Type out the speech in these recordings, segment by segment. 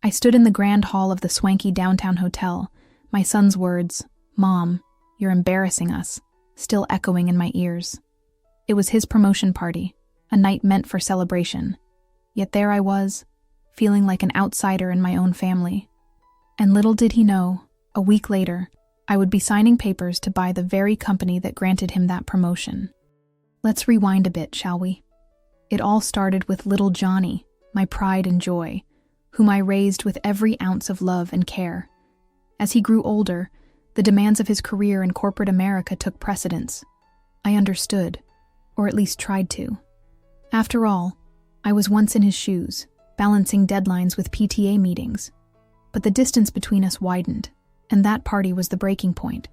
I stood in the grand hall of the swanky downtown hotel, my son's words, "Mom, you're embarrassing us," still echoing in my ears. It was his promotion party, a night meant for celebration. Yet there I was, feeling like an outsider in my own family. And little did he know, a week later, I would be signing papers to buy the very company that granted him that promotion. Let's rewind a bit, shall we? It all started with little Johnny, my pride and joy, whom I raised with every ounce of love and care. As he grew older, the demands of his career in corporate America took precedence. I understood, or at least tried to. After all, I was once in his shoes, balancing deadlines with PTA meetings. But the distance between us widened, and that party was the breaking point.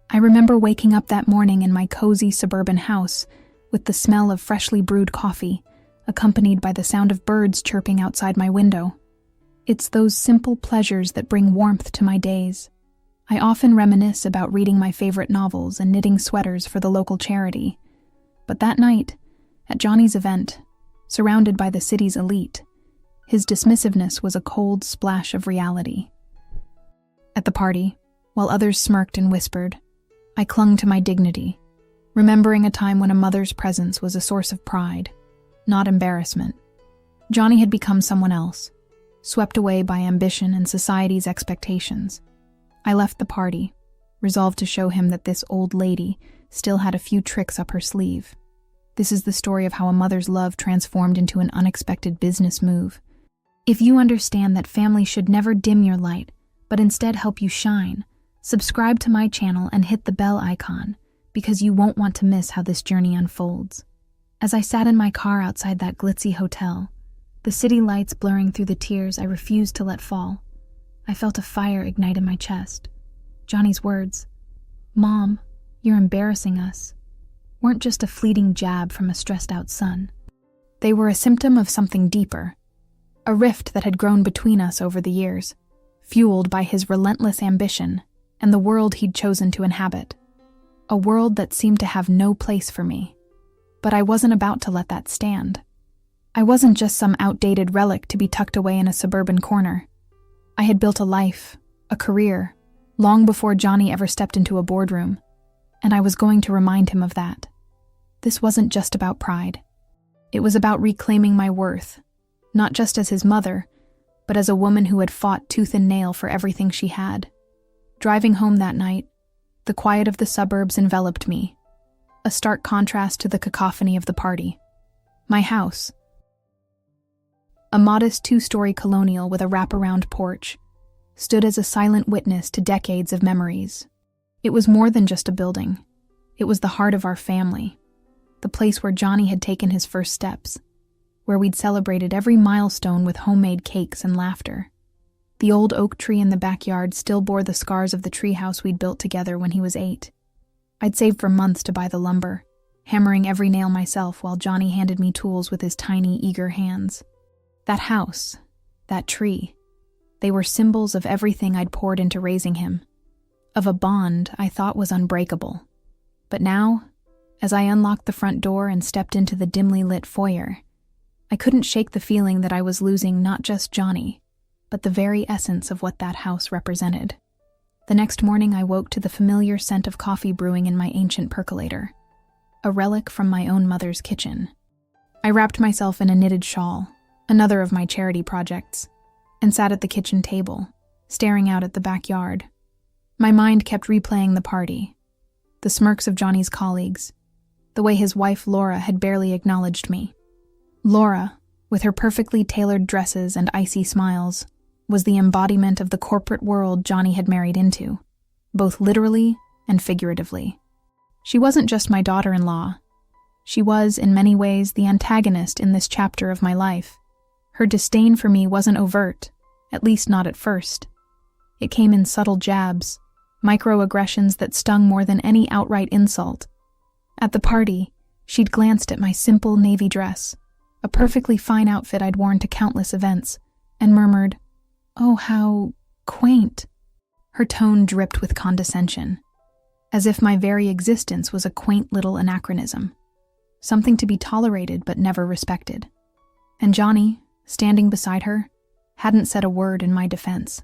I remember waking up that morning in my cozy suburban house with the smell of freshly brewed coffee, accompanied by the sound of birds chirping outside my window. It's those simple pleasures that bring warmth to my days. I often reminisce about reading my favorite novels and knitting sweaters for the local charity. But that night, at Johnny's event, surrounded by the city's elite, his dismissiveness was a cold splash of reality. At the party, while others smirked and whispered, I clung to my dignity, remembering a time when a mother's presence was a source of pride, not embarrassment. Johnny had become someone else, swept away by ambition and society's expectations. I left the party, resolved to show him that this old lady still had a few tricks up her sleeve. This is the story of how a mother's love transformed into an unexpected business move. If you understand that family should never dim your light, but instead help you shine, subscribe to my channel and hit the bell icon, because you won't want to miss how this journey unfolds. As I sat in my car outside that glitzy hotel, the city lights blurring through the tears I refused to let fall, I felt a fire ignite in my chest. Johnny's words, "Mom, you're embarrassing us," weren't just a fleeting jab from a stressed-out son. They were a symptom of something deeper, a rift that had grown between us over the years, fueled by his relentless ambition and the world he'd chosen to inhabit. A world that seemed to have no place for me. But I wasn't about to let that stand. I wasn't just some outdated relic to be tucked away in a suburban corner. I had built a life, a career, long before Johnny ever stepped into a boardroom, and I was going to remind him of that. This wasn't just about pride. It was about reclaiming my worth, not just as his mother, but as a woman who had fought tooth and nail for everything she had. Driving home that night, the quiet of the suburbs enveloped me, a stark contrast to the cacophony of the party. My house, a modest 2-story colonial with a wraparound porch, stood as a silent witness to decades of memories. It was more than just a building. It was the heart of our family, the place where Johnny had taken his first steps, where we'd celebrated every milestone with homemade cakes and laughter. The old oak tree in the backyard still bore the scars of the treehouse we'd built together when he was 8. I'd saved for months to buy the lumber, hammering every nail myself while Johnny handed me tools with his tiny, eager hands. That house, that tree, they were symbols of everything I'd poured into raising him, of a bond I thought was unbreakable. But now, as I unlocked the front door and stepped into the dimly lit foyer, I couldn't shake the feeling that I was losing not just Johnny, but the very essence of what that house represented. The next morning I woke to the familiar scent of coffee brewing in my ancient percolator, a relic from my own mother's kitchen. I wrapped myself in a knitted shawl, another of my charity projects, and sat at the kitchen table, staring out at the backyard. My mind kept replaying the party, the smirks of Johnny's colleagues, the way his wife Laura had barely acknowledged me. Laura, with her perfectly tailored dresses and icy smiles, was the embodiment of the corporate world Johnny had married into, both literally and figuratively. She wasn't just my daughter-in-law. She was, in many ways, the antagonist in this chapter of my life. Her disdain for me wasn't overt, at least not at first. It came in subtle jabs, microaggressions that stung more than any outright insult. At the party, she'd glanced at my simple navy dress, a perfectly fine outfit I'd worn to countless events, and murmured, "Oh, how quaint." Her tone dripped with condescension, as if my very existence was a quaint little anachronism, something to be tolerated but never respected. And Johnny, standing beside her, hadn't said a word in my defense.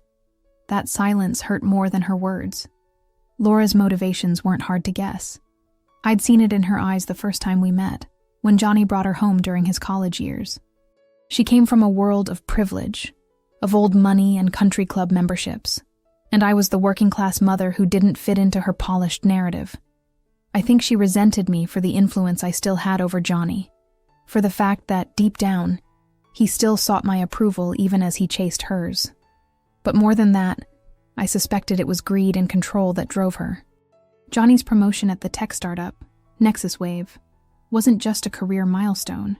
That silence hurt more than her words. Laura's motivations weren't hard to guess. I'd seen it in her eyes the first time we met, when Johnny brought her home during his college years. She came from a world of privilege, of old money and country club memberships, and I was the working-class mother who didn't fit into her polished narrative. I think she resented me for the influence I still had over Johnny, for the fact that, deep down, he still sought my approval even as he chased hers. But more than that, I suspected it was greed and control that drove her. Johnny's promotion at the tech startup, Nexus Wave, wasn't just a career milestone.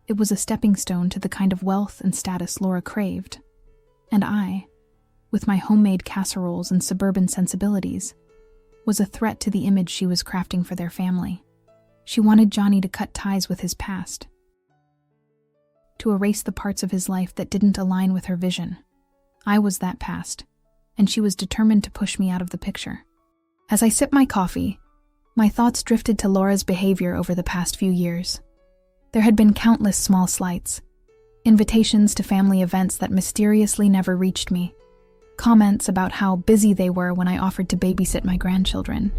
It was a stepping stone to the kind of wealth and status Laura craved. And I, with my homemade casseroles and suburban sensibilities, was a threat to the image she was crafting for their family. She wanted Johnny to cut ties with his past, to erase the parts of his life that didn't align with her vision. I was that past, and she was determined to push me out of the picture. As I sipped my coffee, my thoughts drifted to Laura's behavior over the past few years. There had been countless small slights, invitations to family events that mysteriously never reached me, comments about how busy they were when I offered to babysit my grandchildren.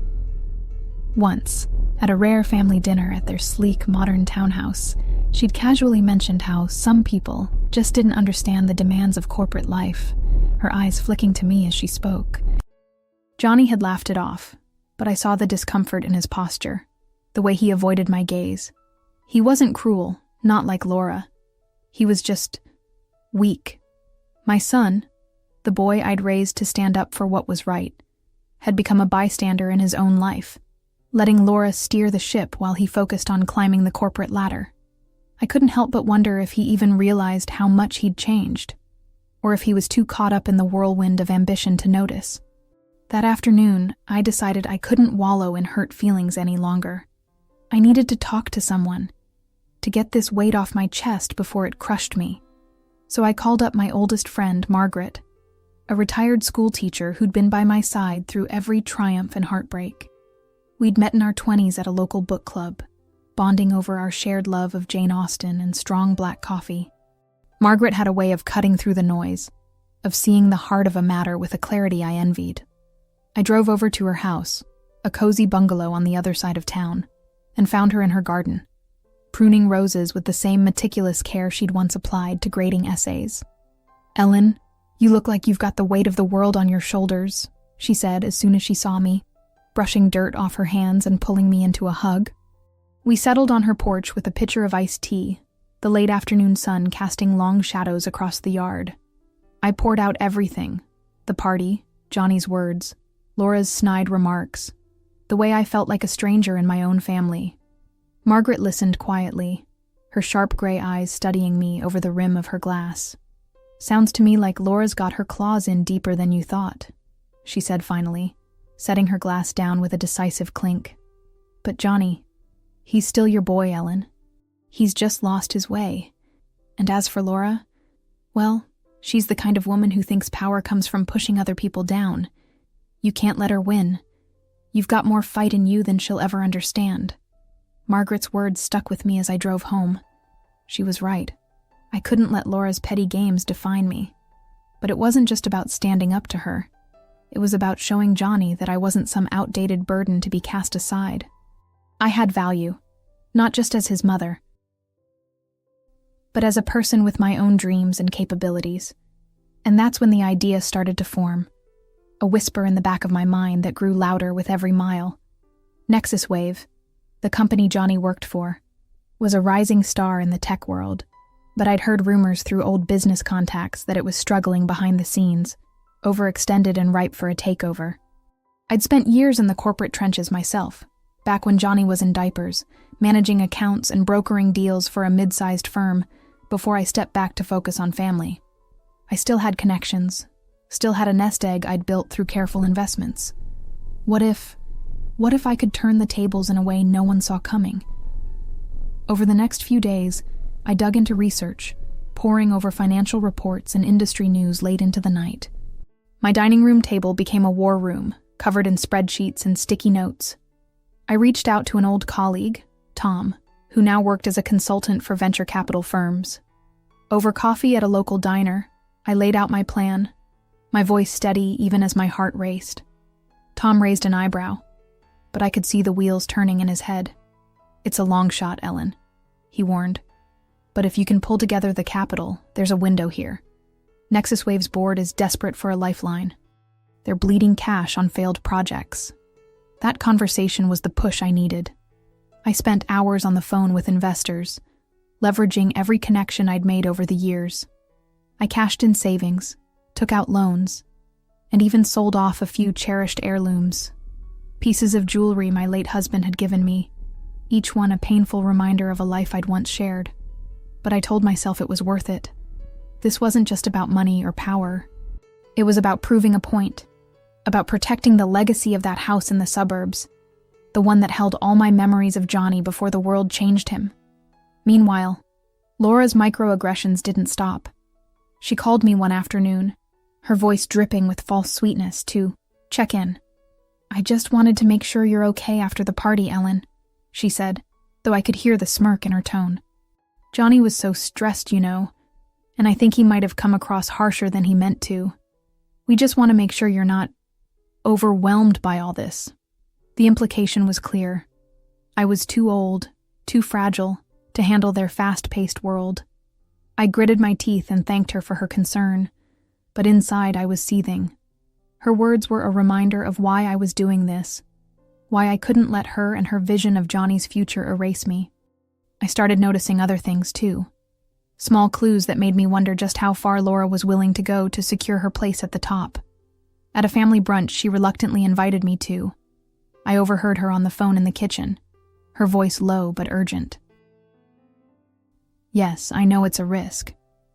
Once, at a rare family dinner at their sleek, modern townhouse, she'd casually mentioned how some people just didn't understand the demands of corporate life, her eyes flicking to me as she spoke. Johnny had laughed it off, but I saw the discomfort in his posture, the way he avoided my gaze. He wasn't cruel, not like Laura. He was just weak. My son, the boy I'd raised to stand up for what was right, had become a bystander in his own life, letting Laura steer the ship while he focused on climbing the corporate ladder. I couldn't help but wonder if he even realized how much he'd changed, or if he was too caught up in the whirlwind of ambition to notice. That afternoon, I decided I couldn't wallow in hurt feelings any longer. I needed to talk to someone, to get this weight off my chest before it crushed me. So I called up my oldest friend, Margaret, a retired school teacher who'd been by my side through every triumph and heartbreak. We'd met in our 20s at a local book club, bonding over our shared love of Jane Austen and strong black coffee. Margaret had a way of cutting through the noise, of seeing the heart of a matter with a clarity I envied. I drove over to her house, a cozy bungalow on the other side of town, and found her in her garden, pruning roses with the same meticulous care she'd once applied to grading essays. "Ellen, you look like you've got the weight of the world on your shoulders," she said as soon as she saw me, brushing dirt off her hands and pulling me into a hug. We settled on her porch with a pitcher of iced tea, the late afternoon sun casting long shadows across the yard. I poured out everything: the party, Johnny's words, Laura's snide remarks, the way I felt like a stranger in my own family. Margaret listened quietly, her sharp gray eyes studying me over the rim of her glass. "Sounds to me like Laura's got her claws in deeper than you thought," she said finally, setting her glass down with a decisive clink. "But Johnny, he's still your boy, Ellen. He's just lost his way. And as for Laura, well, she's the kind of woman who thinks power comes from pushing other people down. You can't let her win. You've got more fight in you than she'll ever understand." Margaret's words stuck with me as I drove home. She was right. I couldn't let Laura's petty games define me. But it wasn't just about standing up to her. It was about showing Johnny that I wasn't some outdated burden to be cast aside. I had value, not just as his mother, but as a person with my own dreams and capabilities. And that's when the idea started to form. A whisper in the back of my mind that grew louder with every mile. Nexus Wave, the company Johnny worked for, was a rising star in the tech world, but I'd heard rumors through old business contacts that it was struggling behind the scenes, overextended and ripe for a takeover. I'd spent years in the corporate trenches myself, back when Johnny was in diapers, managing accounts and brokering deals for a mid-sized firm, before I stepped back to focus on family. I still had connections, still had a nest egg I'd built through careful investments. What if I could turn the tables in a way no one saw coming? Over the next few days, I dug into research, poring over financial reports and industry news late into the night. My dining room table became a war room, covered in spreadsheets and sticky notes. I reached out to an old colleague, Tom, who now worked as a consultant for venture capital firms. Over coffee at a local diner, I laid out my plan, my voice steady even as my heart raced. Tom raised an eyebrow, but I could see the wheels turning in his head. "It's a long shot, Ellen," he warned. "But if you can pull together the capital, there's a window here. Nexus Wave's board is desperate for a lifeline. They're bleeding cash on failed projects." That conversation was the push I needed. I spent hours on the phone with investors, leveraging every connection I'd made over the years. I cashed in savings, took out loans, and even sold off a few cherished heirlooms, pieces of jewelry my late husband had given me, each one a painful reminder of a life I'd once shared. But I told myself it was worth it. This wasn't just about money or power. It was about proving a point, about protecting the legacy of that house in the suburbs, the one that held all my memories of Johnny before the world changed him. Meanwhile, Laura's microaggressions didn't stop. She called me one afternoon, her voice dripping with false sweetness, to check in. "I just wanted to make sure you're okay after the party, Ellen," she said, though I could hear the smirk in her tone. "Johnny was so stressed, you know, and I think he might have come across harsher than he meant to. We just want to make sure you're not overwhelmed by all this." The implication was clear. I was too old, too fragile, to handle their fast-paced world. I gritted my teeth and thanked her for her concern, but inside I was seething. Her words were a reminder of why I was doing this, why I couldn't let her and her vision of Johnny's future erase me. I started noticing other things, too. Small clues that made me wonder just how far Laura was willing to go to secure her place at the top. At a family brunch she reluctantly invited me to, I overheard her on the phone in the kitchen, her voice low but urgent. "Yes, I know it's a risk,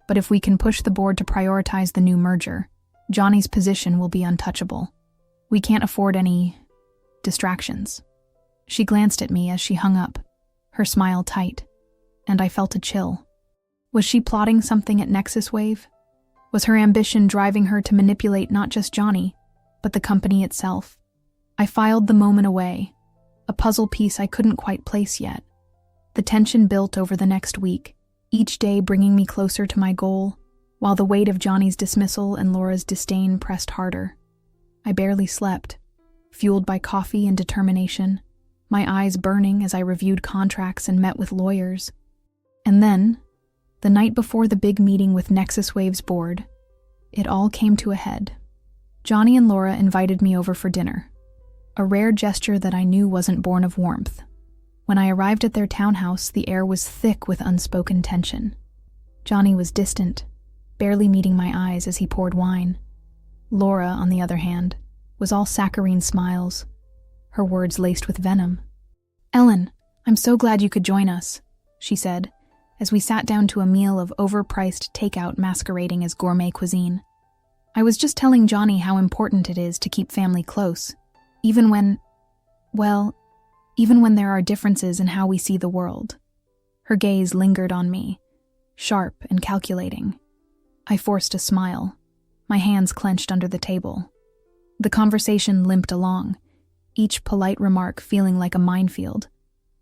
but if we can push the board to prioritize the new merger, Johnny's position will be untouchable. We can't afford any distractions." She glanced at me as she hung up, her smile tight, and I felt a chill. Was she plotting something at Nexus Wave? Was her ambition driving her to manipulate not just Johnny, but the company itself? I filed the moment away, a puzzle piece I couldn't quite place yet. The tension built over the next week, each day bringing me closer to my goal, while the weight of Johnny's dismissal and Laura's disdain pressed harder. I barely slept, fueled by coffee and determination, my eyes burning as I reviewed contracts and met with lawyers. And then, the night before the big meeting with Nexus Wave's board, it all came to a head. Johnny and Laura invited me over for dinner, a rare gesture that I knew wasn't born of warmth. When I arrived at their townhouse, the air was thick with unspoken tension. Johnny was distant, barely meeting my eyes as he poured wine. Laura, on the other hand, was all saccharine smiles, her words laced with venom. "Ellen, I'm so glad you could join us," she said, as we sat down to a meal of overpriced takeout masquerading as gourmet cuisine. "I was just telling Johnny how important it is to keep family close, even when there are differences in how we see the world." Her gaze lingered on me, sharp and calculating. I forced a smile, my hands clenched under the table. The conversation limped along, each polite remark feeling like a minefield,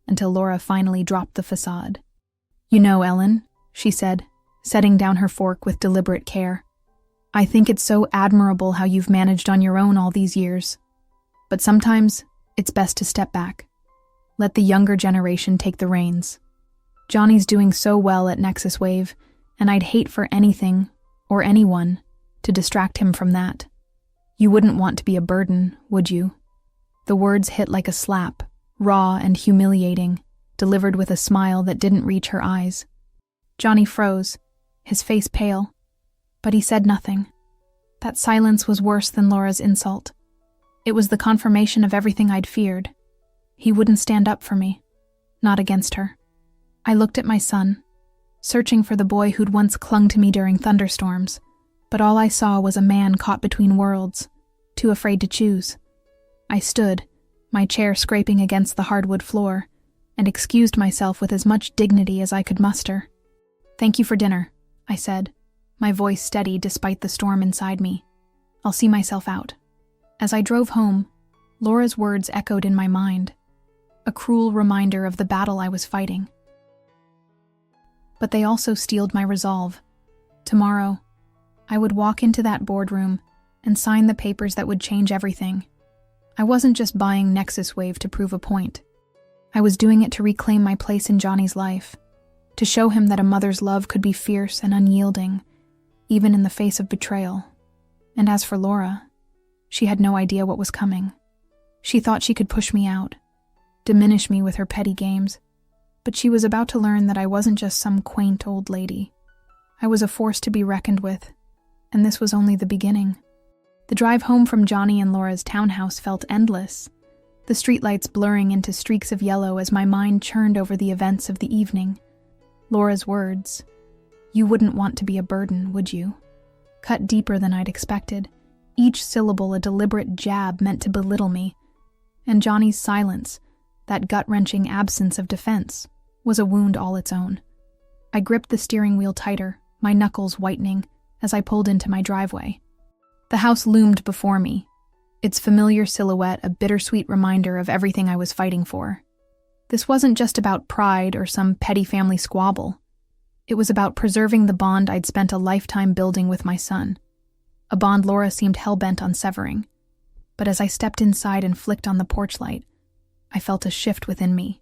until Laura finally dropped the facade. "You know, Ellen," she said, setting down her fork with deliberate care, "I think it's so admirable how you've managed on your own all these years. But sometimes it's best to step back. Let the younger generation take the reins. Johnny's doing so well at Nexus Wave, and I'd hate for anything, or anyone, to distract him from that. You wouldn't want to be a burden, would you?" The words hit like a slap, raw and humiliating, delivered with a smile that didn't reach her eyes. Johnny froze, his face pale, but he said nothing. That silence was worse than Laura's insult. It was the confirmation of everything I'd feared. He wouldn't stand up for me, not against her. I looked at my son, searching for the boy who'd once clung to me during thunderstorms, but all I saw was a man caught between worlds, too afraid to choose. I stood, my chair scraping against the hardwood floor, and excused myself with as much dignity as I could muster. "Thank you for dinner," I said, my voice steady despite the storm inside me. "I'll see myself out." As I drove home, Laura's words echoed in my mind, a cruel reminder of the battle I was fighting. But they also steeled my resolve. Tomorrow, I would walk into that boardroom and sign the papers that would change everything. I wasn't just buying Nexus Wave to prove a point. I was doing it to reclaim my place in Johnny's life, to show him that a mother's love could be fierce and unyielding, even in the face of betrayal. And as for Laura, she had no idea what was coming. She thought she could push me out, diminish me with her petty games, but she was about to learn that I wasn't just some quaint old lady. I was a force to be reckoned with, and this was only the beginning. The drive home from Johnny and Laura's townhouse felt endless, the streetlights blurring into streaks of yellow as my mind churned over the events of the evening. Laura's words, "You wouldn't want to be a burden, would you?" cut deeper than I'd expected, each syllable a deliberate jab meant to belittle me. And Johnny's silence, that gut-wrenching absence of defense, was a wound all its own. I gripped the steering wheel tighter, my knuckles whitening, as I pulled into my driveway. The house loomed before me, its familiar silhouette a bittersweet reminder of everything I was fighting for. This wasn't just about pride or some petty family squabble. It was about preserving the bond I'd spent a lifetime building with my son, a bond Laura seemed hell-bent on severing. But as I stepped inside and flicked on the porch light, I felt a shift within me.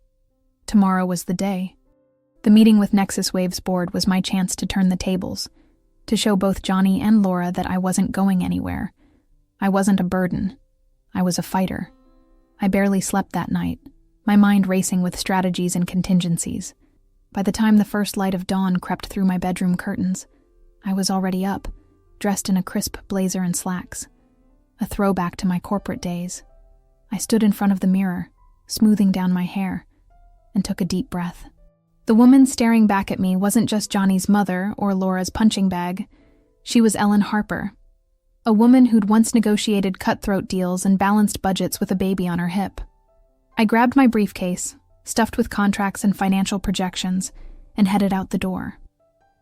Tomorrow was the day. The meeting with Nexus Wave's board was my chance to turn the tables, to show both Johnny and Laura that I wasn't going anywhere. I wasn't a burden. I was a fighter. I barely slept that night, my mind racing with strategies and contingencies. By the time the first light of dawn crept through my bedroom curtains, I was already up, dressed in a crisp blazer and slacks, a throwback to my corporate days. I stood in front of the mirror, smoothing down my hair, and took a deep breath. The woman staring back at me wasn't just Johnny's mother or Laura's punching bag. She was Ellen Harper, a woman who'd once negotiated cutthroat deals and balanced budgets with a baby on her hip. I grabbed my briefcase, stuffed with contracts and financial projections, and headed out the door.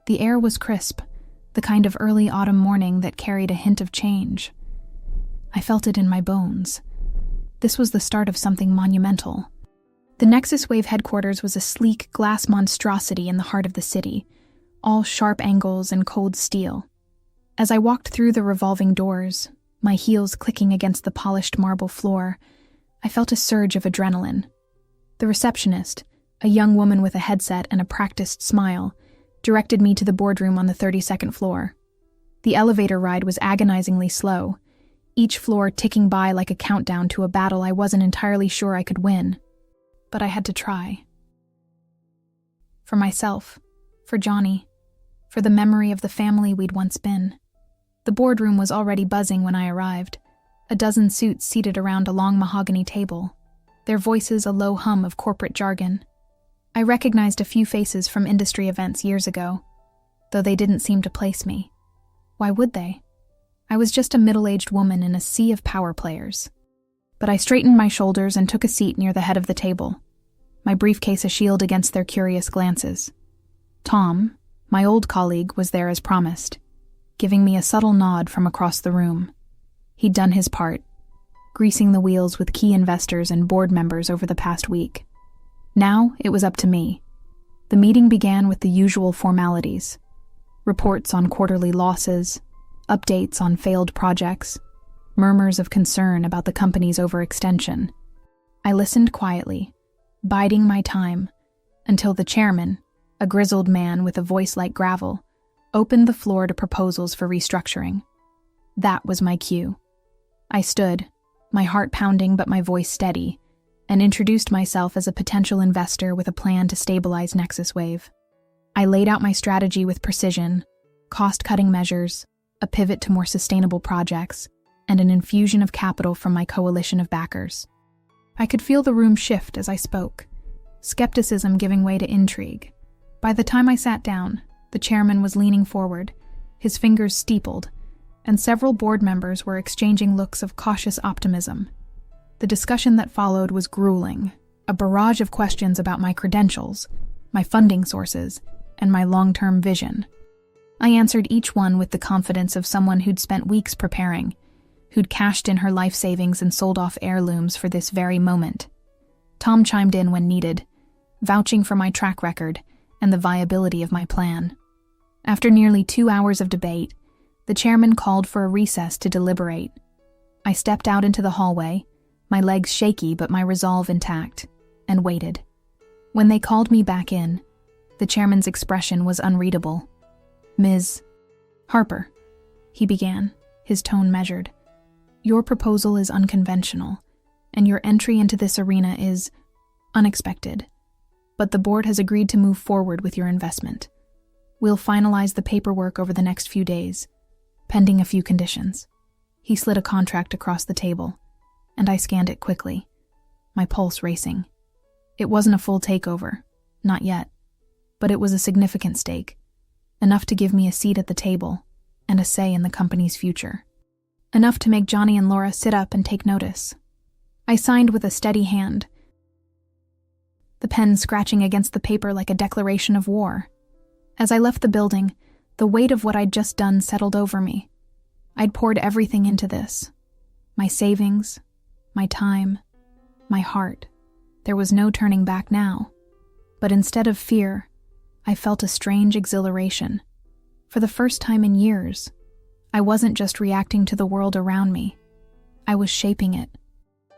The air was crisp, the kind of early autumn morning that carried a hint of change. I felt it in my bones. This was the start of something monumental. The Nexus Wave headquarters was a sleek glass monstrosity in the heart of the city, all sharp angles and cold steel. As I walked through the revolving doors, my heels clicking against the polished marble floor, I felt a surge of adrenaline. The receptionist, a young woman with a headset and a practiced smile, directed me to the boardroom on the 32nd floor. The elevator ride was agonizingly slow, each floor ticking by like a countdown to a battle I wasn't entirely sure I could win. But I had to try. For myself, for Johnny, for the memory of the family we'd once been. The boardroom was already buzzing when I arrived, a dozen suits seated around a long mahogany table, their voices a low hum of corporate jargon. I recognized a few faces from industry events years ago, though they didn't seem to place me. Why would they? I was just a middle-aged woman in a sea of power players. But I straightened my shoulders and took a seat near the head of the table, my briefcase a shield against their curious glances. Tom, my old colleague, was there as promised, giving me a subtle nod from across the room. He'd done his part, greasing the wheels with key investors and board members over the past week. Now it was up to me. The meeting began with the usual formalities: reports on quarterly losses, updates on failed projects, murmurs of concern about the company's overextension. I listened quietly, biding my time, until the chairman, a grizzled man with a voice like gravel, opened the floor to proposals for restructuring. That was my cue. I stood, my heart pounding but my voice steady, and introduced myself as a potential investor with a plan to stabilize Nexus Wave. I laid out my strategy with precision: cost-cutting measures, a pivot to more sustainable projects, and an infusion of capital from my coalition of backers. I could feel the room shift as I spoke, skepticism giving way to intrigue. By the time I sat down, the chairman was leaning forward, his fingers steepled, and several board members were exchanging looks of cautious optimism. The discussion that followed was grueling, a barrage of questions about my credentials, my funding sources, and my long-term vision. I answered each one with the confidence of someone who'd spent weeks preparing, who'd cashed in her life savings and sold off heirlooms for this very moment. Tom chimed in when needed, vouching for my track record and the viability of my plan. After nearly 2 hours of debate, The chairman called for a recess to deliberate. I stepped out into the hallway, my legs shaky but my resolve intact, and waited. When they called me back in, the chairman's expression was unreadable. "Ms. Harper," he began, his tone measured. "Your proposal is unconventional, and your entry into this arena is unexpected. But the board has agreed to move forward with your investment. We'll finalize the paperwork over the next few days, pending a few conditions." He slid a contract across the table, and I scanned it quickly, my pulse racing. It wasn't a full takeover, not yet, but it was a significant stake, enough to give me a seat at the table and a say in the company's future. Enough to make Johnny and Laura sit up and take notice. I signed with a steady hand, the pen scratching against the paper like a declaration of war. As I left the building, the weight of what I'd just done settled over me. I'd poured everything into this. My savings, my time, my heart. There was no turning back now. But instead of fear, I felt a strange exhilaration. For the first time in years, I wasn't just reacting to the world around me. I was shaping it.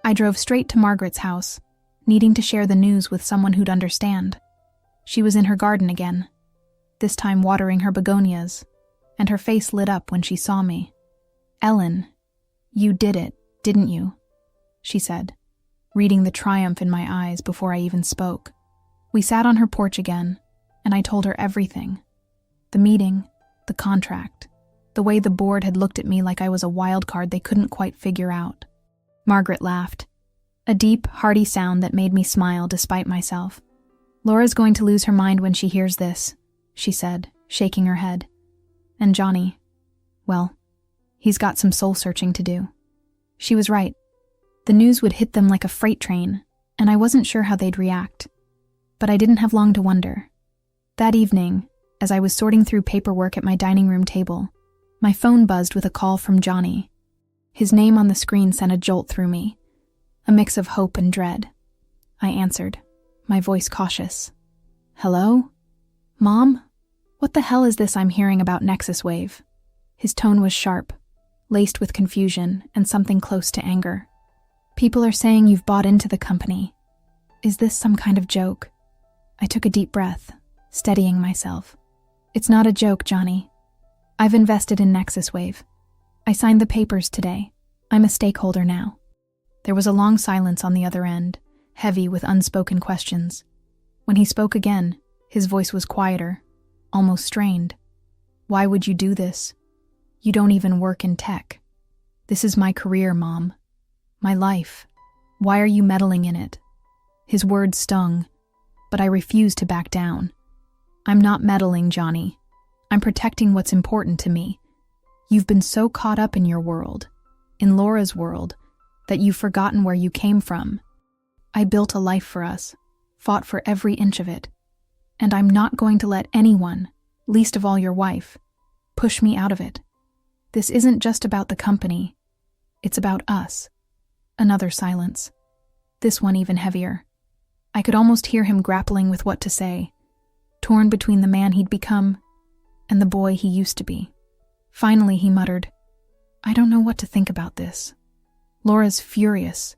I drove straight to Margaret's house, needing to share the news with someone who'd understand. She was in her garden again, this time watering her begonias, and her face lit up when she saw me. "Ellen, you did it, didn't you?" she said, reading the triumph in my eyes before I even spoke. We sat on her porch again, and I told her everything. The meeting, the contract, the way the board had looked at me like I was a wild card they couldn't quite figure out. Margaret laughed, a deep, hearty sound that made me smile despite myself. "Laura's going to lose her mind when she hears this," she said, shaking her head. "And Johnny, well, he's got some soul-searching to do." She was right. The news would hit them like a freight train, and I wasn't sure how they'd react. But I didn't have long to wonder. That evening, as I was sorting through paperwork at my dining room table, my phone buzzed with a call from Johnny. His name on the screen sent a jolt through me, a mix of hope and dread. I answered, my voice cautious. "Hello? Mom? What the hell is this I'm hearing about Nexus Wave?" His tone was sharp, laced with confusion and something close to anger. "People are saying you've bought into the company. Is this some kind of joke?" I took a deep breath, steadying myself. "It's not a joke, Johnny. I've invested in Nexus Wave. I signed the papers today. I'm a stakeholder now." There was a long silence on the other end, heavy with unspoken questions. When he spoke again, his voice was quieter, almost strained. "Why would you do this? You don't even work in tech. This is my career, Mom. My life. Why are you meddling in it?" His words stung, but I refused to back down. "I'm not meddling, Johnny. I'm protecting what's important to me. You've been so caught up in your world, in Laura's world, that you've forgotten where you came from. I built a life for us, fought for every inch of it, and I'm not going to let anyone, least of all your wife, push me out of it. This isn't just about the company. It's about us." Another silence. This one even heavier. I could almost hear him grappling with what to say, torn between the man he'd become and the boy he used to be. Finally, he muttered, "I don't know what to think about this. Laura's furious.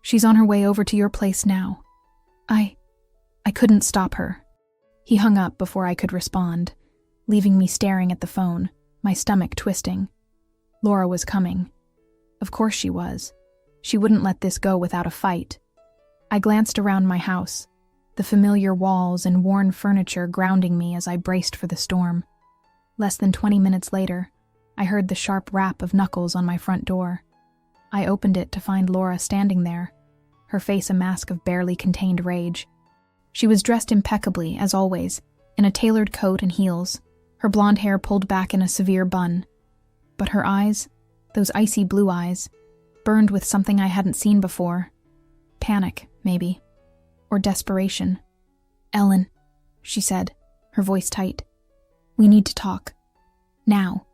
She's on her way over to your place now. I couldn't stop her." He hung up before I could respond, leaving me staring at the phone, my stomach twisting. Laura was coming. Of course she was. She wouldn't let this go without a fight. I glanced around my house, the familiar walls and worn furniture grounding me as I braced for the storm. Less than 20 minutes later, I heard the sharp rap of knuckles on my front door. I opened it to find Laura standing there, her face a mask of barely contained rage. She was dressed impeccably, as always, in a tailored coat and heels, her blonde hair pulled back in a severe bun. But her eyes, those icy blue eyes, burned with something I hadn't seen before. Panic, maybe. Or desperation. "Ellen," she said, her voice tight. "We need to talk. Now."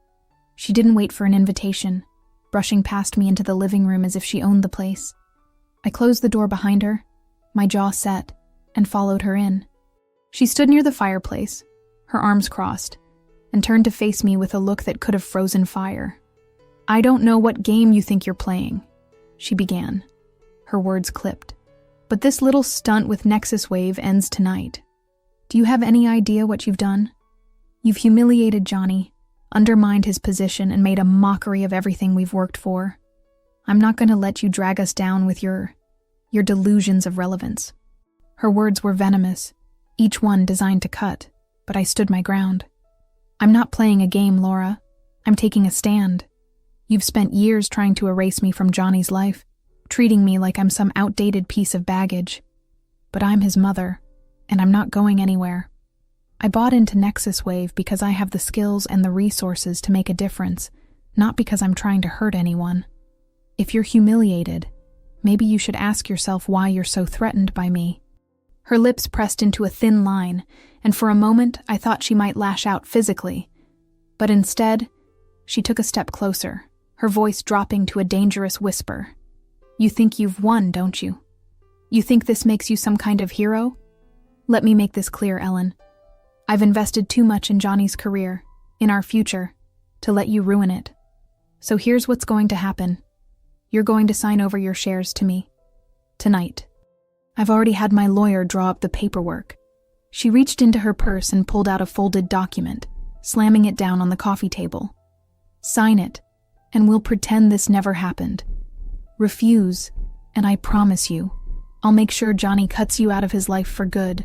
She didn't wait for an invitation, brushing past me into the living room as if she owned the place. I closed the door behind her, my jaw set, and followed her in. She stood near the fireplace, her arms crossed, and turned to face me with a look that could have frozen fire. "I don't know what game you think you're playing," she began. Her words clipped. "But this little stunt with Nexus Wave ends tonight. Do you have any idea what you've done? You've humiliated Johnny, undermined his position, and made a mockery of everything we've worked for. I'm not going to let you drag us down with your delusions of relevance." Her words were venomous, each one designed to cut, but I stood my ground. "I'm not playing a game, Laura. I'm taking a stand. You've spent years trying to erase me from Johnny's life, treating me like I'm some outdated piece of baggage. But I'm his mother, and I'm not going anywhere. I bought into Nexus Wave because I have the skills and the resources to make a difference, not because I'm trying to hurt anyone. If you're humiliated, maybe you should ask yourself why you're so threatened by me." Her lips pressed into a thin line, and for a moment I thought she might lash out physically. But instead, she took a step closer, her voice dropping to a dangerous whisper. "You think you've won, don't you? You think this makes you some kind of hero? Let me make this clear, Ellen. I've invested too much in Johnny's career, in our future, to let you ruin it. So here's what's going to happen. You're going to sign over your shares to me. Tonight. I've already had my lawyer draw up the paperwork." She reached into her purse and pulled out a folded document, slamming it down on the coffee table. "Sign it, and we'll pretend this never happened. Refuse, and I promise you, I'll make sure Johnny cuts you out of his life for good.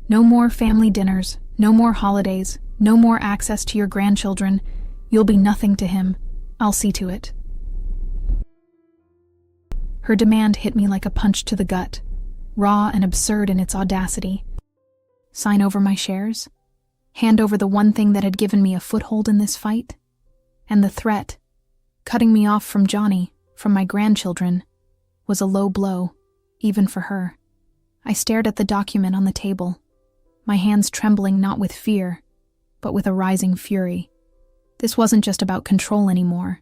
No more family dinners, no more holidays, no more access to your grandchildren. You'll be nothing to him. I'll see to it." Her demand hit me like a punch to the gut, raw and absurd in its audacity. Sign over my shares? Hand over the one thing that had given me a foothold in this fight? And the threat, cutting me off from Johnny, from my grandchildren, was a low blow, even for her. I stared at the document on the table, my hands trembling not with fear, but with a rising fury. This wasn't just about control anymore.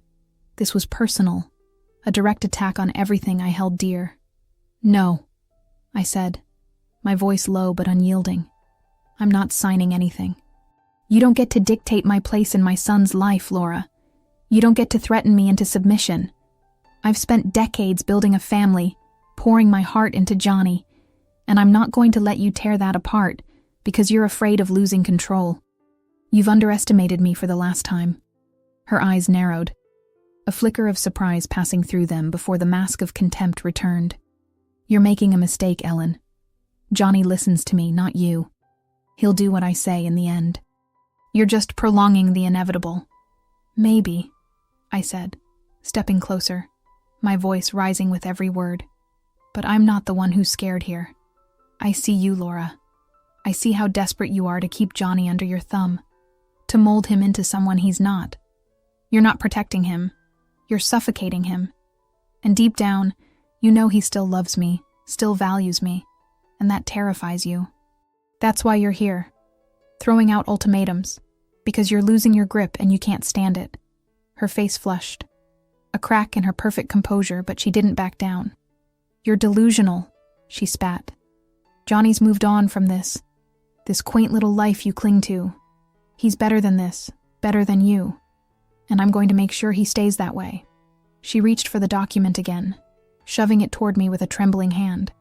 This was personal, a direct attack on everything I held dear. "No," I said, my voice low but unyielding. "I'm not signing anything. You don't get to dictate my place in my son's life, Laura. You don't get to threaten me into submission. I've spent decades building a family, pouring my heart into Johnny, and I'm not going to let you tear that apart because you're afraid of losing control. You've underestimated me for the last time." Her eyes narrowed, a flicker of surprise passing through them before the mask of contempt returned. "You're making a mistake, Ellen. Johnny listens to me, not you. He'll do what I say in the end. You're just prolonging the inevitable." "Maybe," I said, stepping closer, my voice rising with every word. "But I'm not the one who's scared here. I see you, Laura. I see how desperate you are to keep Johnny under your thumb, to mold him into someone he's not. You're not protecting him. You're suffocating him. And deep down, you know he still loves me, still values me, and that terrifies you. That's why you're here, throwing out ultimatums, because you're losing your grip and you can't stand it." Her face flushed, a crack in her perfect composure, but she didn't back down. "You're delusional," she spat. "Johnny's moved on from this quaint little life you cling to. He's better than this, better than you, and I'm going to make sure he stays that way." She reached for the document again, shoving it toward me with a trembling hand.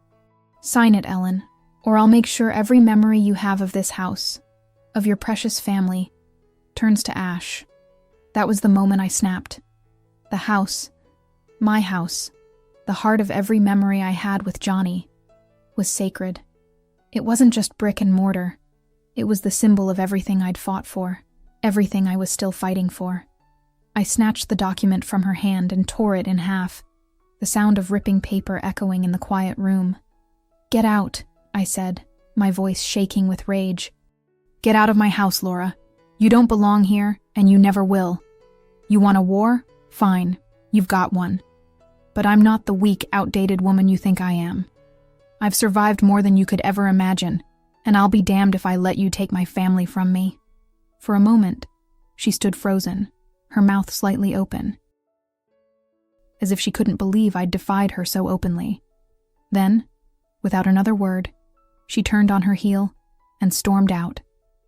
"Sign it, Ellen, or I'll make sure every memory you have of this house, of your precious family, turns to ash." That was the moment I snapped. The house, my house, the heart of every memory I had with Johnny, was sacred. It wasn't just brick and mortar. It was the symbol of everything I'd fought for, everything I was still fighting for. I snatched the document from her hand and tore it in half, the sound of ripping paper echoing in the quiet room. "Get out," I said, my voice shaking with rage. "Get out of my house, Laura. You don't belong here, and you never will. You want a war? Fine, you've got one. But I'm not the weak, outdated woman you think I am. I've survived more than you could ever imagine, and I'll be damned if I let you take my family from me." For a moment, she stood frozen, her mouth slightly open, as if she couldn't believe I'd defied her so openly. Then, without another word, she turned on her heel and stormed out,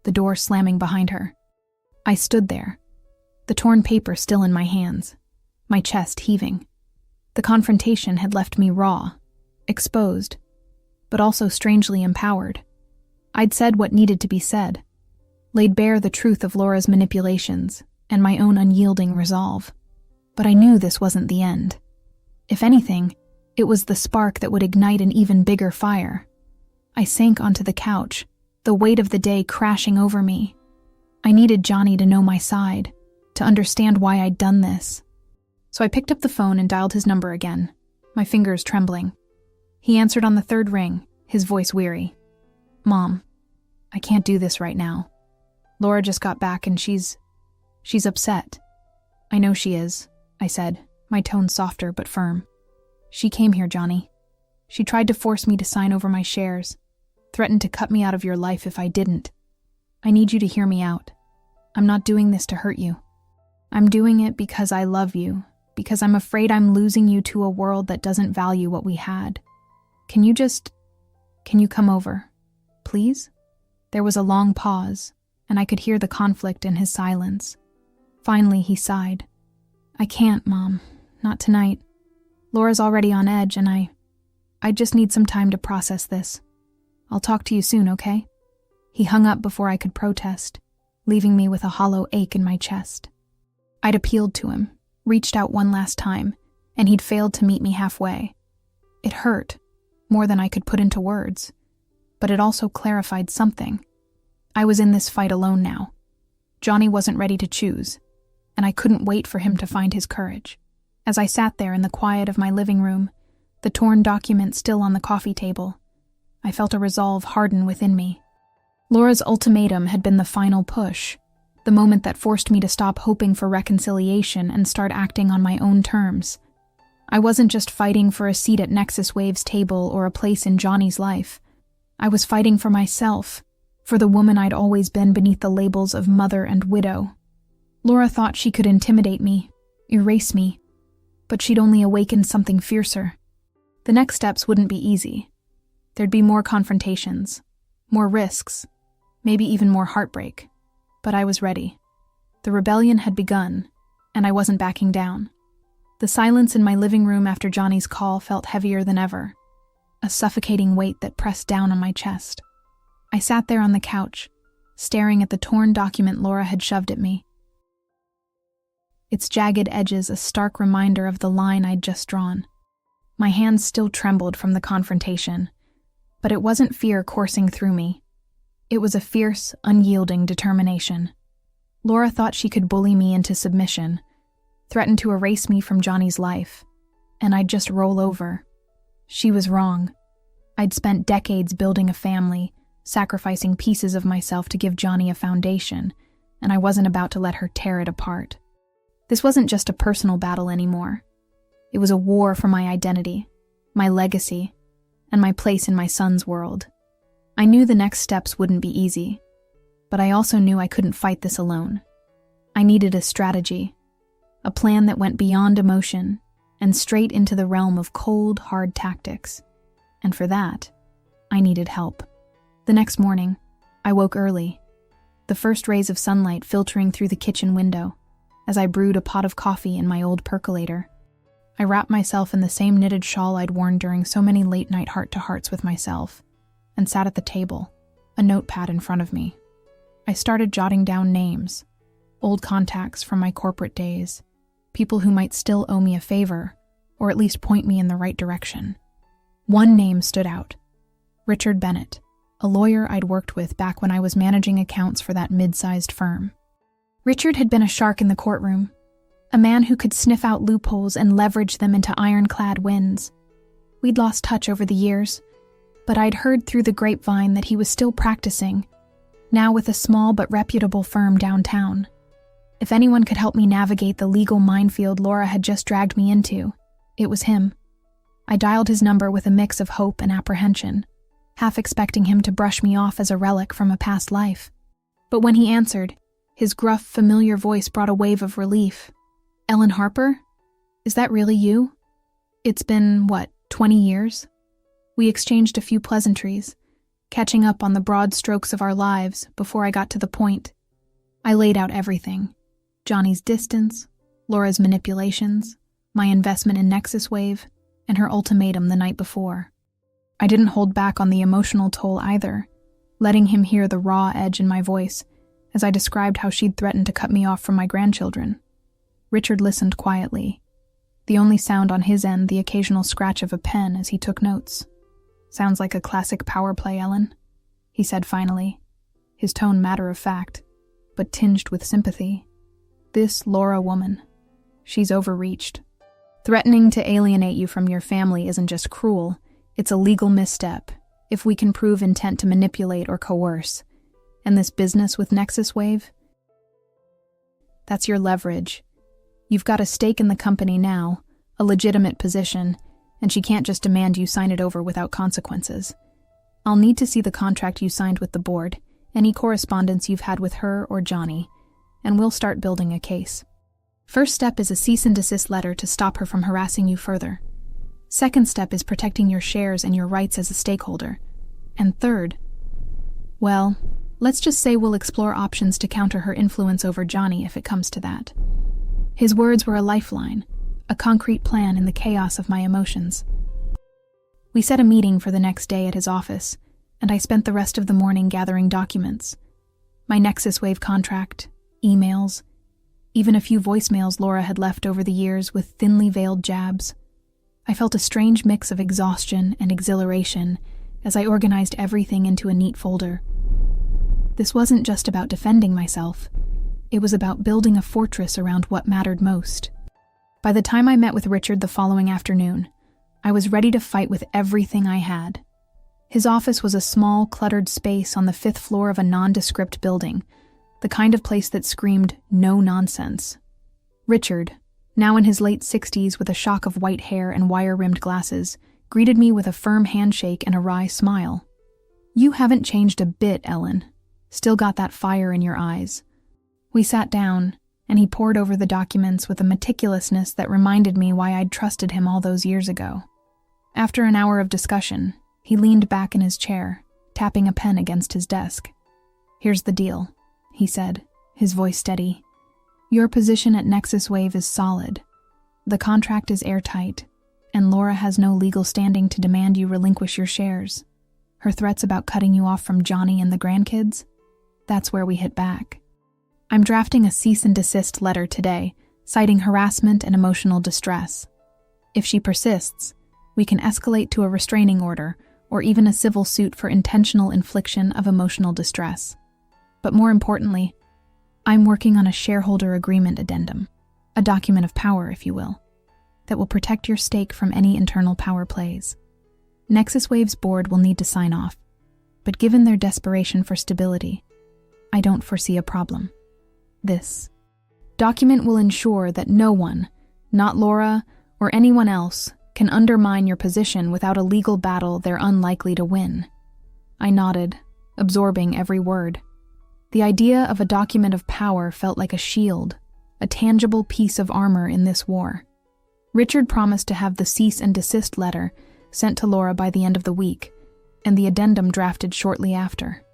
the door slamming behind her. I stood there, the torn paper still in my hands, my chest heaving. The confrontation had left me raw, exposed, but also strangely empowered. I'd said what needed to be said, laid bare the truth of Laura's manipulations and my own unyielding resolve. But I knew this wasn't the end. If anything, it was the spark that would ignite an even bigger fire. I sank onto the couch, the weight of the day crashing over me. I needed Johnny to know my side, to understand why I'd done this. So I picked up the phone and dialed his number again, my fingers trembling. He answered on the third ring, his voice weary. "Mom, I can't do this right now. Laura just got back and she's upset." "I know she is," I said, my tone softer but firm. "She came here, Johnny. She tried to force me to sign over my shares, threatened to cut me out of your life if I didn't. I need you to hear me out. I'm not doing this to hurt you. I'm doing it because I love you, because I'm afraid I'm losing you to a world that doesn't value what we had. Can you come over, please?" There was a long pause, and I could hear the conflict in his silence. Finally, he sighed. "I can't, Mom. Not tonight. Laura's already on edge, and I just need some time to process this. I'll talk to you soon, okay?" He hung up before I could protest, leaving me with a hollow ache in my chest. I'd appealed to him, reached out one last time, and he'd failed to meet me halfway. It hurt, more than I could put into words, but it also clarified something. I was in this fight alone now. Johnny wasn't ready to choose, and I couldn't wait for him to find his courage. As I sat there in the quiet of my living room, the torn document still on the coffee table, I felt a resolve harden within me. Laura's ultimatum had been the final push, the moment that forced me to stop hoping for reconciliation and start acting on my own terms. I wasn't just fighting for a seat at Nexus Wave's table or a place in Johnny's life. I was fighting for myself, for the woman I'd always been beneath the labels of mother and widow. Laura thought she could intimidate me, erase me, but she'd only awakened something fiercer. The next steps wouldn't be easy. There'd be more confrontations, more risks, maybe even more heartbreak. But I was ready. The rebellion had begun, and I wasn't backing down. The silence in my living room after Johnny's call felt heavier than ever, a suffocating weight that pressed down on my chest. I sat there on the couch, staring at the torn document Laura had shoved at me. Its jagged edges a stark reminder of the line I'd just drawn. My hands still trembled from the confrontation, but it wasn't fear coursing through me. It was a fierce, unyielding determination. Laura thought she could bully me into submission, threaten to erase me from Johnny's life, and I'd just roll over. She was wrong. I'd spent decades building a family, sacrificing pieces of myself to give Johnny a foundation, and I wasn't about to let her tear it apart. This wasn't just a personal battle anymore. It was a war for my identity, my legacy, and my place in my son's world. I knew the next steps wouldn't be easy, but I also knew I couldn't fight this alone. I needed a strategy, a plan that went beyond emotion and straight into the realm of cold, hard tactics. And for that, I needed help. The next morning, I woke early, the first rays of sunlight filtering through the kitchen window as I brewed a pot of coffee in my old percolator. I wrapped myself in the same knitted shawl I'd worn during so many late-night heart-to-hearts with myself, and sat at the table, a notepad in front of me. I started jotting down names, old contacts from my corporate days, people who might still owe me a favor, or at least point me in the right direction. One name stood out: Richard Bennett, a lawyer I'd worked with back when I was managing accounts for that mid-sized firm. Richard had been a shark in the courtroom, a man who could sniff out loopholes and leverage them into ironclad wins. We'd lost touch over the years, but I'd heard through the grapevine that he was still practicing, now with a small but reputable firm downtown. If anyone could help me navigate the legal minefield Laura had just dragged me into, it was him. I dialed his number with a mix of hope and apprehension, half expecting him to brush me off as a relic from a past life. But when he answered, his gruff, familiar voice brought a wave of relief. "Ellen Harper? Is that really you? It's been, 20 years?" We exchanged a few pleasantries, catching up on the broad strokes of our lives before I got to the point. I laid out everything: Johnny's distance, Laura's manipulations, my investment in Nexus Wave, and her ultimatum the night before. I didn't hold back on the emotional toll either, letting him hear the raw edge in my voice as I described how she'd threatened to cut me off from my grandchildren. Richard listened quietly, the only sound on his end the occasional scratch of a pen as he took notes. "Sounds like a classic power play, Ellen," he said finally, his tone matter-of-fact, but tinged with sympathy. "This Laura woman, she's overreached. Threatening to alienate you from your family isn't just cruel, it's a legal misstep, if we can prove intent to manipulate or coerce. And this business with Nexus Wave? That's your leverage. You've got a stake in the company now, a legitimate position, and she can't just demand you sign it over without consequences. I'll need to see the contract you signed with the board, any correspondence you've had with her or Johnny, and we'll start building a case. First step is a cease and desist letter to stop her from harassing you further. Second step is protecting your shares and your rights as a stakeholder. And third, well, let's just say we'll explore options to counter her influence over Johnny if it comes to that." His words were a lifeline, a concrete plan in the chaos of my emotions. We set a meeting for the next day at his office, and I spent the rest of the morning gathering documents. My Nexus Wave contract, emails, even a few voicemails Laura had left over the years with thinly veiled jabs. I felt a strange mix of exhaustion and exhilaration as I organized everything into a neat folder. This wasn't just about defending myself. It was about building a fortress around what mattered most. By the time I met with Richard the following afternoon, I was ready to fight with everything I had. His office was a small, cluttered space on the 5th floor of a nondescript building, the kind of place that screamed no nonsense. Richard, now in his late 60s with a shock of white hair and wire-rimmed glasses, greeted me with a firm handshake and a wry smile. "You haven't changed a bit, Ellen. Still got that fire in your eyes." We sat down, and he pored over the documents with a meticulousness that reminded me why I'd trusted him all those years ago. After an hour of discussion, he leaned back in his chair, tapping a pen against his desk. "Here's the deal," he said, his voice steady. "Your position at Nexus Wave is solid. The contract is airtight, and Laura has no legal standing to demand you relinquish your shares. Her threats about cutting you off from Johnny and the grandkids? That's where we hit back. I'm drafting a cease and desist letter today, citing harassment and emotional distress. If she persists, we can escalate to a restraining order or even a civil suit for intentional infliction of emotional distress. But more importantly, I'm working on a shareholder agreement addendum, a document of power, if you will, that will protect your stake from any internal power plays. Nexus Wave's board will need to sign off, but given their desperation for stability, I don't foresee a problem. This document will ensure that no one, not Laura or anyone else, can undermine your position without a legal battle they're unlikely to win. I nodded, absorbing every word. The idea of a document of power felt like a shield, a tangible piece of armor in this war. Richard promised to have the cease and desist letter sent to Laura by the end of the week, and the addendum drafted shortly after.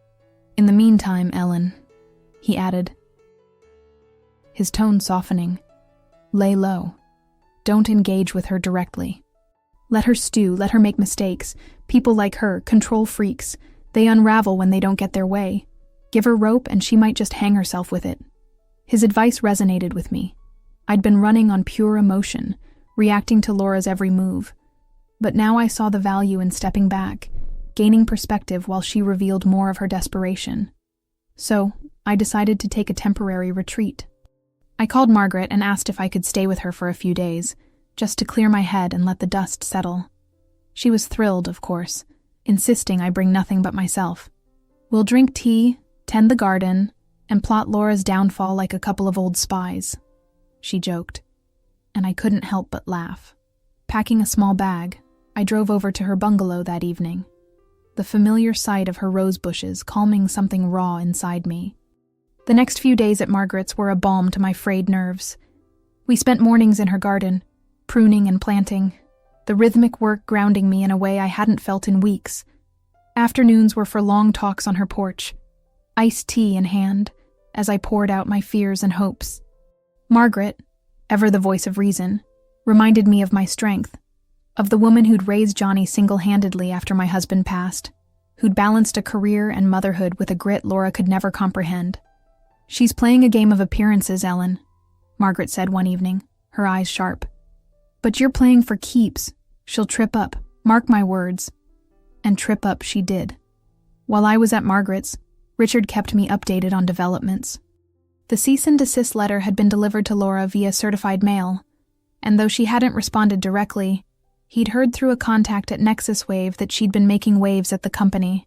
"In the meantime, Ellen," he added, his tone softening, "lay low. Don't engage with her directly. Let her stew, let her make mistakes. People like her, control freaks, they unravel when they don't get their way. Give her rope and she might just hang herself with it." His advice resonated with me. I'd been running on pure emotion, reacting to Laura's every move. But now I saw the value in stepping back, gaining perspective while she revealed more of her desperation. So, I decided to take a temporary retreat. I called Margaret and asked if I could stay with her for a few days, just to clear my head and let the dust settle. She was thrilled, of course, insisting I bring nothing but myself. "We'll drink tea, tend the garden, and plot Laura's downfall like a couple of old spies," she joked, and I couldn't help but laugh. Packing a small bag, I drove over to her bungalow that evening, the familiar sight of her rose bushes calming something raw inside me. The next few days at Margaret's were a balm to my frayed nerves. We spent mornings in her garden, pruning and planting, the rhythmic work grounding me in a way I hadn't felt in weeks. Afternoons were for long talks on her porch, iced tea in hand, as I poured out my fears and hopes. Margaret, ever the voice of reason, reminded me of my strength, of the woman who'd raised Johnny single-handedly after my husband passed, who'd balanced a career and motherhood with a grit Laura could never comprehend. "She's playing a game of appearances, Ellen," Margaret said one evening, her eyes sharp. "But you're playing for keeps. She'll trip up, mark my words." And trip up she did. While I was at Margaret's, Richard kept me updated on developments. The cease and desist letter had been delivered to Laura via certified mail, and though she hadn't responded directly, he'd heard through a contact at NexusWave that she'd been making waves at the company.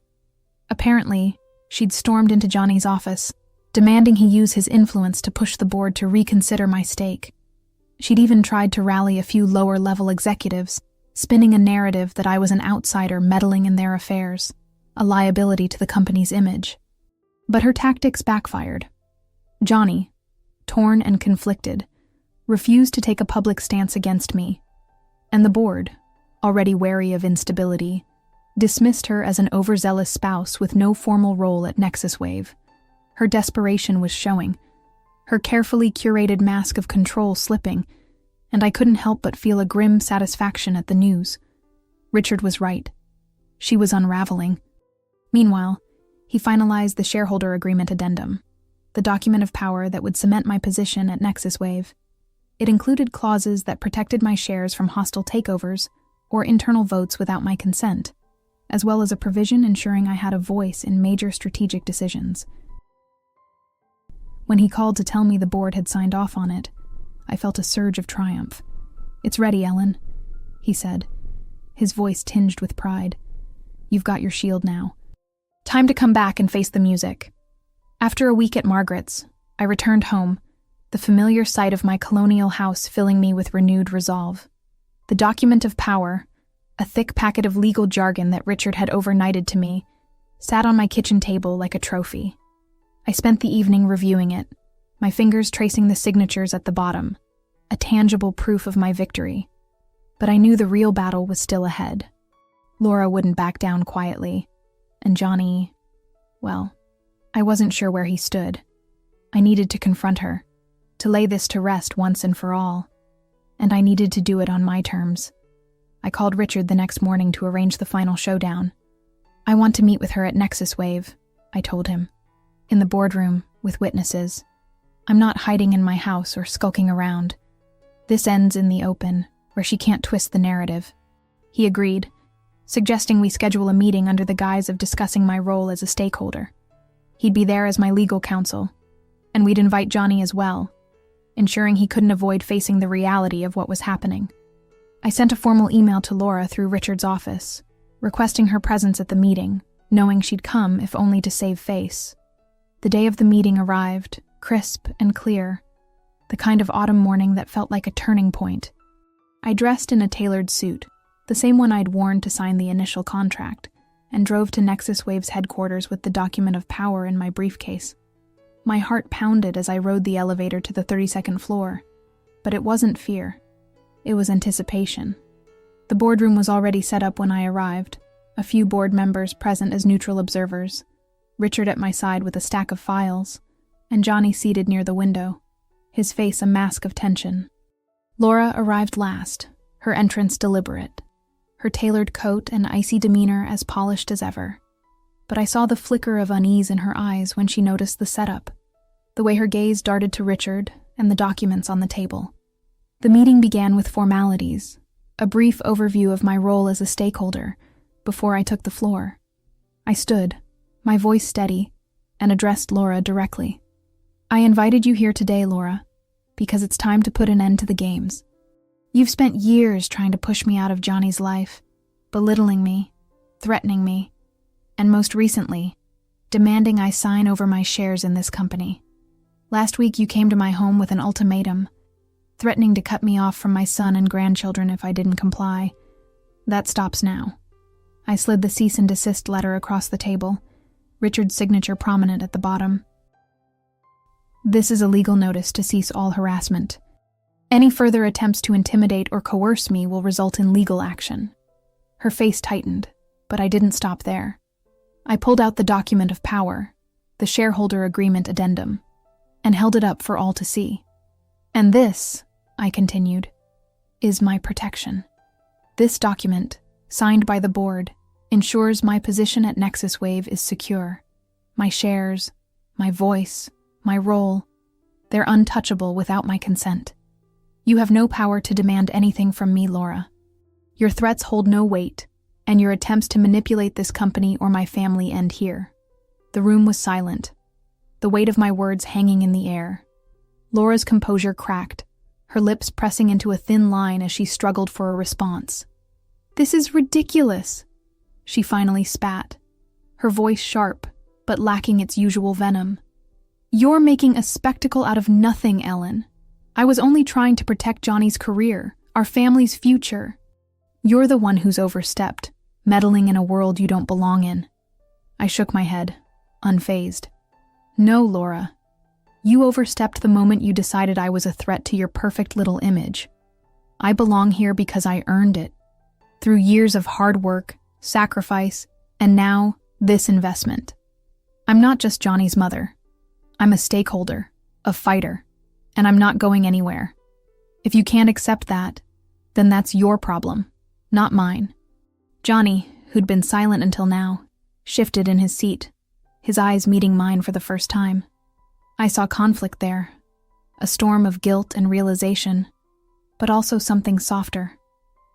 Apparently, she'd stormed into Johnny's office, demanding he use his influence to push the board to reconsider my stake. She'd even tried to rally a few lower-level executives, spinning a narrative that I was an outsider meddling in their affairs, a liability to the company's image. But her tactics backfired. Johnny, torn and conflicted, refused to take a public stance against me, and the board, already wary of instability, dismissed her as an overzealous spouse with no formal role at NexusWave. Her desperation was showing, her carefully curated mask of control slipping, and I couldn't help but feel a grim satisfaction at the news. Richard was right. She was unraveling. Meanwhile, he finalized the shareholder agreement addendum, the document of power that would cement my position at NexusWave. It included clauses that protected my shares from hostile takeovers or internal votes without my consent, as well as a provision ensuring I had a voice in major strategic decisions. When he called to tell me the board had signed off on it, I felt a surge of triumph. "It's ready, Ellen," he said, his voice tinged with pride. "You've got your shield now. Time to come back and face the music." After a week at Margaret's, I returned home, the familiar sight of my colonial house filling me with renewed resolve. The document of power, a thick packet of legal jargon that Richard had overnighted to me, sat on my kitchen table like a trophy. I spent the evening reviewing it, my fingers tracing the signatures at the bottom, a tangible proof of my victory. But I knew the real battle was still ahead. Laura wouldn't back down quietly, and Johnny, well, I wasn't sure where he stood. I needed to confront her, to lay this to rest once and for all, and I needed to do it on my terms. I called Richard the next morning to arrange the final showdown. "I want to meet with her at NexusWave," I told him, "in the boardroom, with witnesses. I'm not hiding in my house or skulking around. This ends in the open, where she can't twist the narrative." He agreed, suggesting we schedule a meeting under the guise of discussing my role as a stakeholder. He'd be there as my legal counsel, and we'd invite Johnny as well, ensuring he couldn't avoid facing the reality of what was happening. I sent a formal email to Laura through Richard's office, requesting her presence at the meeting, knowing she'd come if only to save face. The day of the meeting arrived, crisp and clear, the kind of autumn morning that felt like a turning point. I dressed in a tailored suit, the same one I'd worn to sign the initial contract, and drove to NexusWave's headquarters with the document of power in my briefcase. My heart pounded as I rode the elevator to the 32nd floor, but it wasn't fear. It was anticipation. The boardroom was already set up when I arrived, a few board members present as neutral observers, Richard at my side with a stack of files, and Johnny seated near the window, his face a mask of tension. Laura arrived last, her entrance deliberate, her tailored coat and icy demeanor as polished as ever. But I saw the flicker of unease in her eyes when she noticed the setup, the way her gaze darted to Richard and the documents on the table. The meeting began with formalities, a brief overview of my role as a stakeholder, before I took the floor. I stood, my voice steady, and addressed Laura directly. "I invited you here today, Laura, because it's time to put an end to the games. You've spent years trying to push me out of Johnny's life, belittling me, threatening me, and most recently, demanding I sign over my shares in this company. Last week you came to my home with an ultimatum, threatening to cut me off from my son and grandchildren if I didn't comply. That stops now." I slid the cease and desist letter across the table, Richard's signature prominent at the bottom. "This is a legal notice to cease all harassment. Any further attempts to intimidate or coerce me will result in legal action." Her face tightened, but I didn't stop there. I pulled out the document of power, the shareholder agreement addendum. and held it up for all to see. "And this," I continued, "is my protection. This document, signed by the board, ensures my position at Nexus Wave is secure. My shares, my voice, my role, they're untouchable without my consent. You have no power to demand anything from me, Laura. Your threats hold no weight, and your attempts to manipulate this company or my family end here." The room was silent, the weight of my words hanging in the air. Laura's composure cracked, her lips pressing into a thin line as she struggled for a response. "This is ridiculous," she finally spat, her voice sharp but lacking its usual venom. "You're making a spectacle out of nothing, Ellen. I was only trying to protect Johnny's career, our family's future. You're the one who's overstepped, meddling in a world you don't belong in." I shook my head, unfazed. "No, Laura. You overstepped the moment you decided I was a threat to your perfect little image. I belong here because I earned it, through years of hard work, sacrifice, and now this investment. I'm not just Johnny's mother. I'm a stakeholder, a fighter, and I'm not going anywhere. If you can't accept that, then that's your problem, not mine." Johnny, who'd been silent until now, shifted in his seat, his eyes meeting mine for the first time. I saw conflict there, a storm of guilt and realization, but also something softer.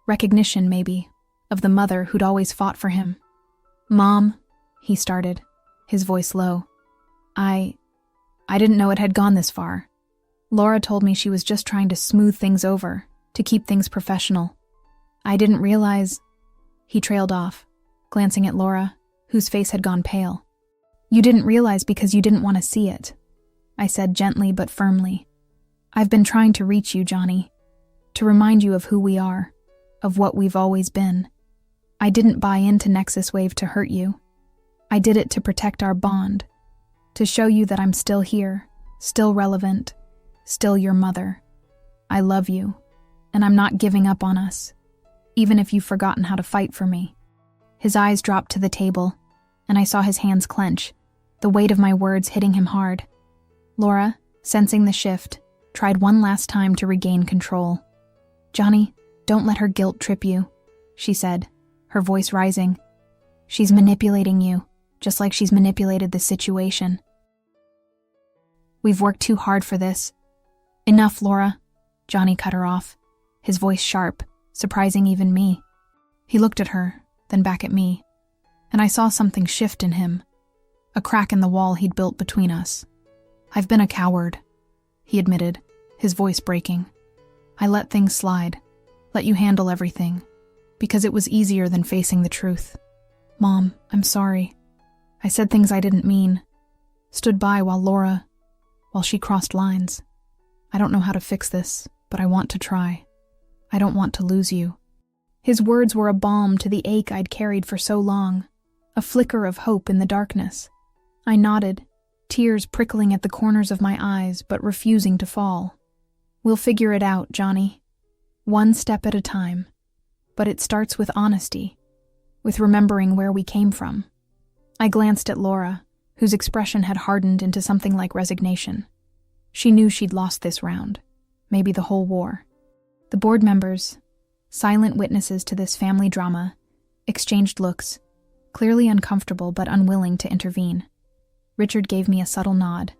Recognition, maybe, of the mother who'd always fought for him. "Mom," he started, his voice low. I didn't know it had gone this far. Laura told me she was just trying to smooth things over, to keep things professional. I didn't realize..." He trailed off, glancing at Laura, whose face had gone pale. "You didn't realize because you didn't want to see it," I said gently but firmly. "I've been trying to reach you, Johnny, to remind you of who we are, of what we've always been. I didn't buy into Nexus Wave to hurt you. I did it to protect our bond, to show you that I'm still here, still relevant, still your mother. I love you, and I'm not giving up on us, even if you've forgotten how to fight for me." His eyes dropped to the table, and I saw his hands clench, the weight of my words hitting him hard. Laura, sensing the shift, tried one last time to regain control. "Johnny, don't let her guilt trip you," she said, her voice rising. "She's manipulating you, just like she's manipulated the situation. We've worked too hard for this." "Enough, Laura," Johnny cut her off, his voice sharp, surprising even me. He looked at her, then back at me, and I saw something shift in him, a crack in the wall he'd built between us. "I've been a coward," he admitted, his voice breaking. "I let things slide, let you handle everything, because it was easier than facing the truth. Mom, I'm sorry. I said things I didn't mean, stood by while she crossed lines. I don't know how to fix this, but I want to try. I don't want to lose you." His words were a balm to the ache I'd carried for so long, a flicker of hope in the darkness. I nodded, tears prickling at the corners of my eyes but refusing to fall. "We'll figure it out, Johnny. One step at a time. But it starts with honesty, with remembering where we came from." I glanced at Laura, whose expression had hardened into something like resignation. She knew she'd lost this round, maybe the whole war. The board members, silent witnesses to this family drama, exchanged looks, clearly uncomfortable but unwilling to intervene. Richard gave me a subtle nod,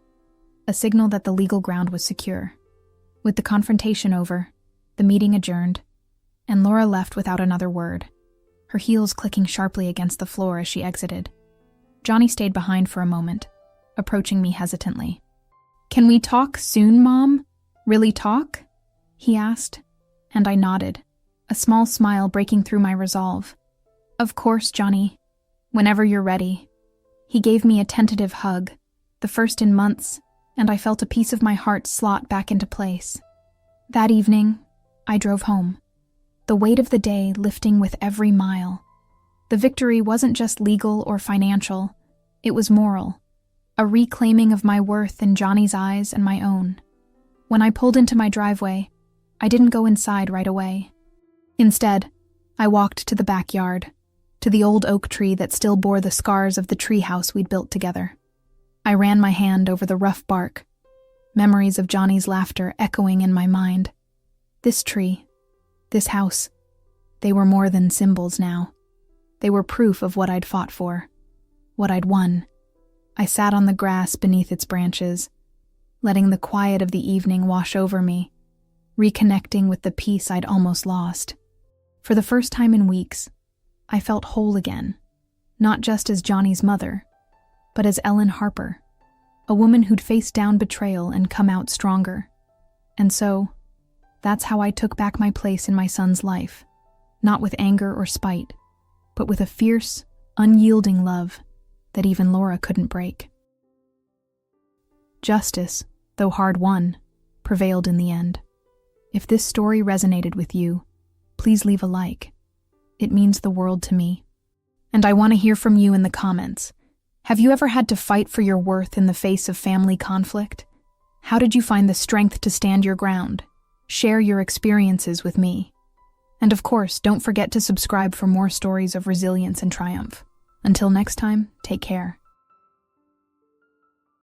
a signal that the legal ground was secure. With the confrontation over, the meeting adjourned, and Laura left without another word, her heels clicking sharply against the floor as she exited. Johnny stayed behind for a moment, approaching me hesitantly. "Can we talk soon, Mom? Really talk?" he asked, and I nodded, a small smile breaking through my resolve. "Of course, Johnny. Whenever you're ready." He gave me a tentative hug, the first in months, and I felt a piece of my heart slot back into place. That evening, I drove home, the weight of the day lifting with every mile. The victory wasn't just legal or financial, it was moral, a reclaiming of my worth in Johnny's eyes and my own. When I pulled into my driveway, I didn't go inside right away. Instead, I walked to the backyard, to the old oak tree that still bore the scars of the treehouse we'd built together. I ran my hand over the rough bark, memories of Johnny's laughter echoing in my mind. This tree, this house, they were more than symbols now. They were proof of what I'd fought for, what I'd won. I sat on the grass beneath its branches, letting the quiet of the evening wash over me, reconnecting with the peace I'd almost lost. For the first time in weeks, I felt whole again, not just as Johnny's mother, but as Ellen Harper, a woman who'd faced down betrayal and come out stronger. And so, that's how I took back my place in my son's life, not with anger or spite, but with a fierce, unyielding love that even Laura couldn't break. Justice, though hard won, prevailed in the end. If this story resonated with you, please leave a like. It means the world to me. And I want to hear from you in the comments. Have you ever had to fight for your worth in the face of family conflict? How did you find the strength to stand your ground? Share your experiences with me. And of course, don't forget to subscribe for more stories of resilience and triumph. Until next time, take care.